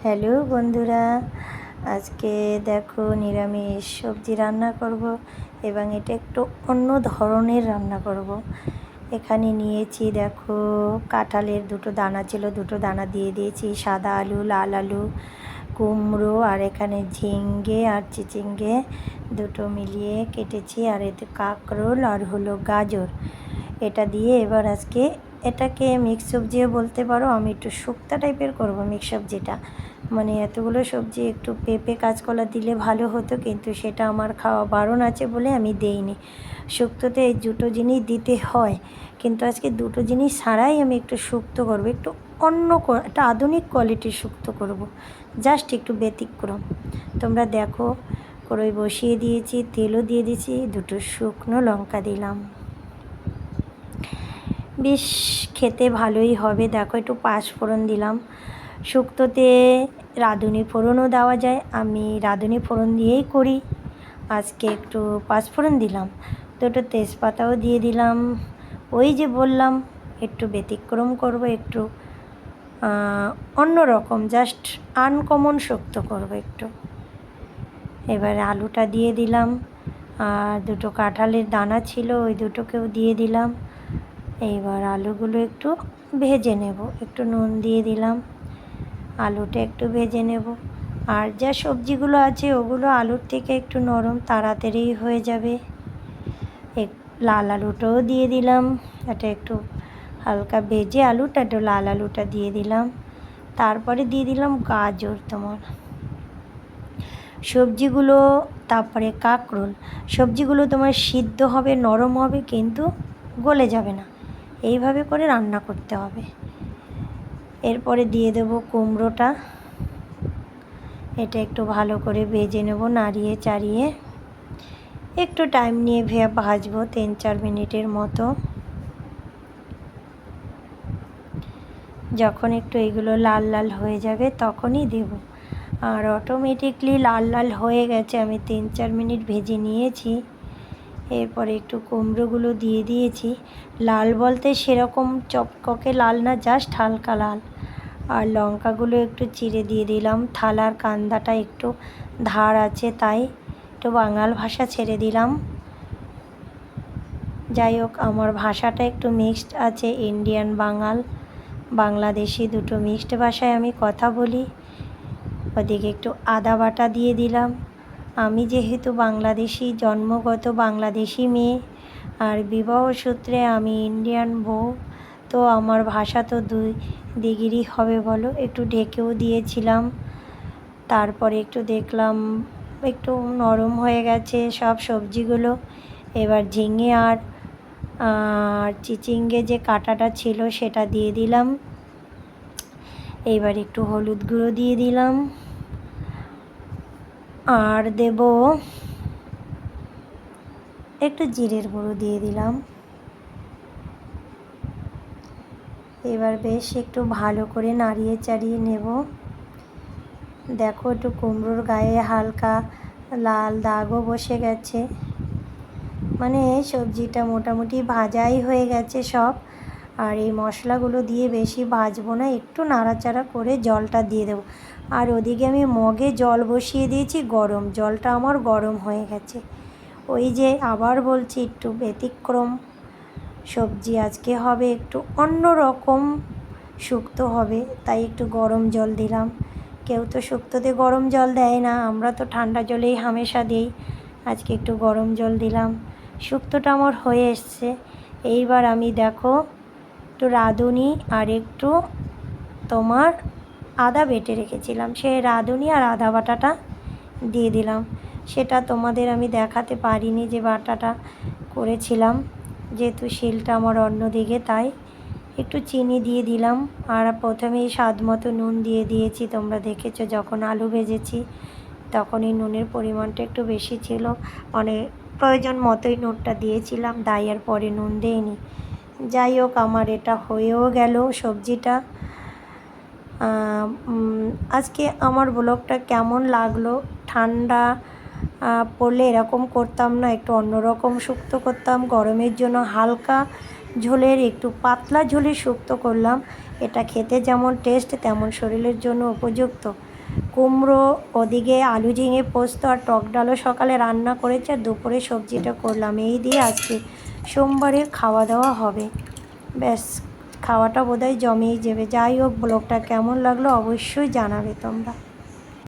Hello বন্ধুরা, আজকে দেখো নিরামিষ সবজি রান্না করব এবং এটা একটু অন্য ধরনের রান্না করব। এখানে নিয়েছি দেখো কাঁঠালের দুটো দানা ছিল, দুটো দানা দিয়ে দিয়েছি, সাদা আলু, লাল আলু, কুমড়ো আর এখানে ঝিঙ্গে আর চিচিঙ্গে দুটো মিলিয়ে কেটেছি, আর এতে কাঁকরোল আর হলো গাজর। এটা দিয়ে এবার আজকে এটাকে মিক্স সবজিও বলতে পারো, আমি একটু শুক্তা টাইপের করব মিক্স সবজিটা। মানে এতগুলো সবজি একটু পেঁপে কাঁচকলা দিলে ভালো হতো, কিন্তু সেটা আমার খাওয়া বারণ আছে বলে আমি দেইনি। শুক্তোতে এই দুটো জিনিস দিতে হয়, কিন্তু আজকে দুটো জিনিস ছাড়াই আমি একটু শুক্তো করবো, একটু অন্য একটা আধুনিক কোয়ালিটির শুক্তো করব, জাস্ট একটু ব্যতিক্রম। তোমরা দেখো, কড়াই বসিয়ে দিয়েছি, তেলও দিয়ে দিয়েছি, দুটো শুকনো লঙ্কা দিলাম, বেশ খেতে ভালোই হবে। দেখো একটু পাঁচফোড়ন দিলাম। শুক্তোতে রাঁধুনি ফোড়নও দেওয়া যায়, আমি রাঁধুনি ফোড়ন দিয়েই করি। আজকে একটু পাঁচফোড়ন দিলাম, দুটো তেজপাতাও দিয়ে দিলাম। ওই যে বললাম একটু ব্যতিক্রম করব, একটু অন্য রকম, জাস্ট আনকমন শুক্তো করব একটু। এবারে আলুটা দিয়ে দিলাম, আর দুটো কাঁঠালের দানা ছিল ওই দুটোকেও দিয়ে দিলাম। এইবার আলুগুলো একটু ভেজে নেব, একটু নুন দিয়ে দিলাম, আলুটা একটু ভেজে নেব। আর যা সবজিগুলো আছে ওগুলো আলুর থেকে একটু নরম, তাড়াতাড়ি হয়ে যাবে। লাল আলুটাও দিয়ে দিলাম, এটা একটু হালকা ভেজে আলুটা, একটু লাল আলুটা দিয়ে দিলাম। তারপরে দিয়ে দিলাম গাজর তোমার সবজিগুলো, তারপরে কাঁকরোল। সবজিগুলো তোমার সিদ্ধ হবে, নরম হবে, কিন্তু গলে যাবে না, এইভাবে করে রান্না করতে হবে। এরপরে দিয়ে দেব কুমড়োটা, এটা একটু ভালো করে ভেজে নেব, নাড়িয়ে চাড়িয়ে একটু টাইম নিয়ে ভাজবো 3-4 মিনিটের মতো। যখন একটু এগুলো লাল লাল হয়ে যাবে তখনই দেব। আর অটোমেটিকলি লাল লাল হয়ে গেছে, আমি 3-4 মিনিট ভেজে নিয়েছি। এরপরে একটু কুমড়োগুলো দিয়ে দিয়েছি, লাল বলতে সেরকম চকচকে লাল না, জাস্ট হালকা লাল। আর লঙ্কাগুলো একটু চিড়ে দিয়ে দিলাম, থালার কান্দাটা একটু ধার আছে তাই একটু বাঙাল ভাষা ছেড়ে দিলাম। যাই হোক, আমার ভাষাটা একটু মিক্সড আছে, ইন্ডিয়ান বাঙাল বাংলাদেশি দুটো মিক্সড ভাষায় আমি কথা বলি। ওদিকে একটু আদা বাটা দিয়ে দিলাম। আমি যেহেতু বাংলাদেশি, জন্মগত বাংলাদেশি মেয়ে, আর বিবাহ সূত্রে আমি ইন্ডিয়ান বউ, তো আমার ভাষা তো দুই দিকেরই হবে বলো। একটু ঢেকেও দিয়েছিলাম, তারপরে একটু দেখলাম একটু নরম হয়ে গেছে সব সবজিগুলো। এবার ঝিঙে আর চিচিঙ্গে যে কাঁটাটা ছিল সেটা দিয়ে দিলাম। এইবার একটু হলুদ গুঁড়ো দিয়ে দিলাম, আর দেব একটু জিরের গুঁড়ো দিয়ে দিলাম। এবার বেশ একটু ভালো করে নাড়িয়ে চাড়িয়ে নেব। দেখো একটু কুমড়োর গায়ে হালকা লাল দাগও বসে গেছে, মানে সবজিটা মোটামুটি ভাজাই হয়ে গেছে সব। আর এই মশলাগুলো দিয়ে বেশি ভাজবো না, একটু নাড়াচাড়া করে জলটা দিয়ে দেবো। আর ওদিকে আমি মগে জল বসিয়ে দিয়েছি, গরম জলটা আমার গরম হয়ে গেছে। ওই যে আবার বলছি, একটু ব্যতিক্রম সবজি আজকে হবে, একটু অন্য রকম শুক্তো হবে, তাই একটু গরম জল দিলাম। কেউ তো শুক্তোতে গরম জল দেয় না, আমরা তো ঠান্ডা জলেই হামেশা দিই, আজকে একটু গরম জল দিলাম। শুক্তোটা আমার হয়ে এসছে। এইবার আমি দেখো একটু রাঁধুনি আর একটু তোমার আদা বেটে রেখেছিলাম, সেই রাঁধুনি আর আদা বাটাটা দিয়ে দিলাম। সেটা তোমাদের আমি দেখাতে পারিনি যে বাটাটা করেছিলাম, যেহেতু শিলটা আমার অন্যদিকে, তাই একটু চিনি দিয়ে দিলাম। আর প্রথমেই স্বাদ মতো নুন দিয়ে দিয়েছি, তোমরা দেখেছো যখন আলু ভেজেছি তখনই নুনের পরিমাণটা একটু বেশি ছিল, মানে প্রয়োজন মতোই নুনটা দিয়েছিলাম, তাই আর পরে নুন দেইনি। যাই হোক, আমার এটা হয়েও গেল সবজিটা। আজকে আমার ব্লগটা কেমন লাগলো? ঠান্ডা পড়লে এরকম করতাম না, একটু অন্যরকম শুক্তো করতাম। গরমের জন্য হালকা ঝোলের, একটু পাতলা ঝোলের শুক্তো করলাম। এটা খেতে যেমন টেস্ট, তেমন শরীরের জন্য উপযুক্ত। কুমড়ো, ওদিকে আলু ঝিঙে পোস্ত আর টক ডালও সকালে রান্না করেছে, আর দুপুরে সবজিটা করলাম। এই দিয়ে আজকে সোমবারের খাওয়া দাওয়া হবে। ব্যাস, খাওয়াটা বোধহয় জমেই যাবে। যাই হোক, ব্লগটা কেমন লাগলো অবশ্যই জানাবে তোমরা।